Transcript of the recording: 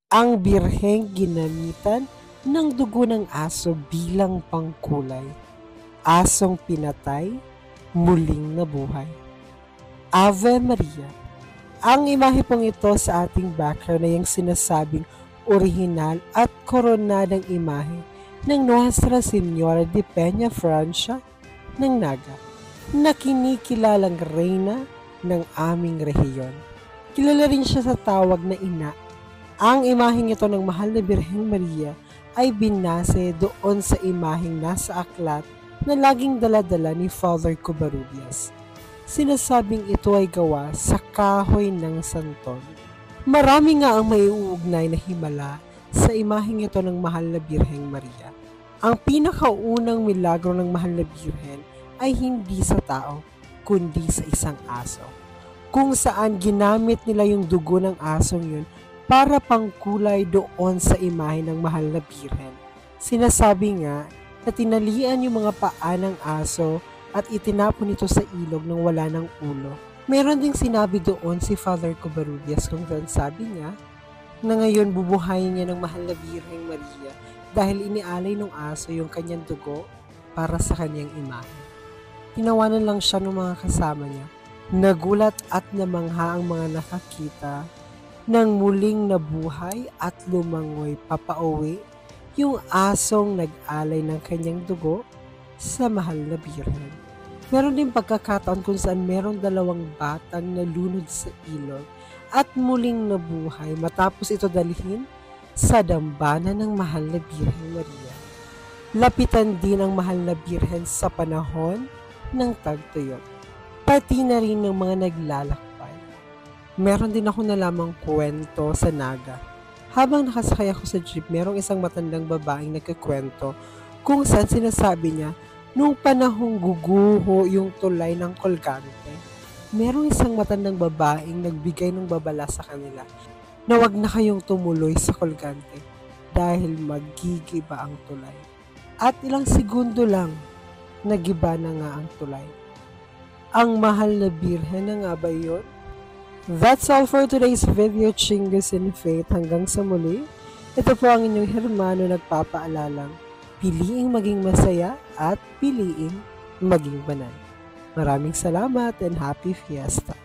Ang birheng ginamitan ng dugo ng aso bilang pangkulay. Asong pinatay, muling nabuhay. Ave Maria. Ang imahe pong ito sa ating background ay yung sinasabing orihinal at koronadang imahe ng Nuestra Señora de Peña Francia ng Naga, na kinikilalang reyna ng aming rehiyon. Kilala rin siya sa tawag na ina. Ang imaheng ito ng mahal na Birheng Maria ay binase doon sa imaheng nasa aklat na laging daladala ni Father Covarrubias. Sinasabing ito ay gawa sa kahoy ng santol. Marami nga ang maiuugnay na himala sa imaheng ito ng mahal na Birheng Maria. Ang pinakaunang milagro ng mahal na Birhen ay hindi sa tao, kundi sa isang aso, kung saan ginamit nila yung dugo ng asong yun para pangkulay doon sa imahe ng mahal na Birhen. Sinasabi nga na tinalian yung mga paa ng aso at itinapon ito sa ilog nang wala ng ulo. Meron ding sinabi doon si Father Covarrubias kung saan sabi niya na ngayon bubuhayin niya ng mahal na Birheng Maria dahil inialay ng aso yung kanyang dugo para sa kanyang imahe. Tinawanan lang siya ng mga kasama niya. Nagulat at namangha ang mga nakakita nang muling nabuhay at lumangoy papauwi yung asong nag-alay ng kanyang dugo sa mahal na Birhen. Meron din pagkakataon kung saan merong dalawang batang nalunod sa ilog at muling nabuhay matapos ito dalhin sa dambana ng mahal na Birheng Maria. Lapitan din ang mahal na Birhen sa panahon ng tagtuyot, pati na rin ng mga naglalakbay. Meron din ako nalamang kwento sa Naga. Habang nakasakay ako sa jeep, merong isang matandang babaeng nagkakwento kung saan sinasabi niya nung panahong guguho yung tulay ng Colgante, merong isang matandang babaeng nagbigay ng babala sa kanila na wag na kayong tumuloy sa Colgante dahil magigiba ang tulay. At ilang segundo lang, nagiba na nga ang tulay. Ang mahal na Birhen na nga ba yun? That's all for today's video, Chingus in Faith. Hanggang sa muli, ito po ang inyong hermano nagpapaalalang piliing maging masaya at piliing maging banal. Maraming salamat and happy fiesta!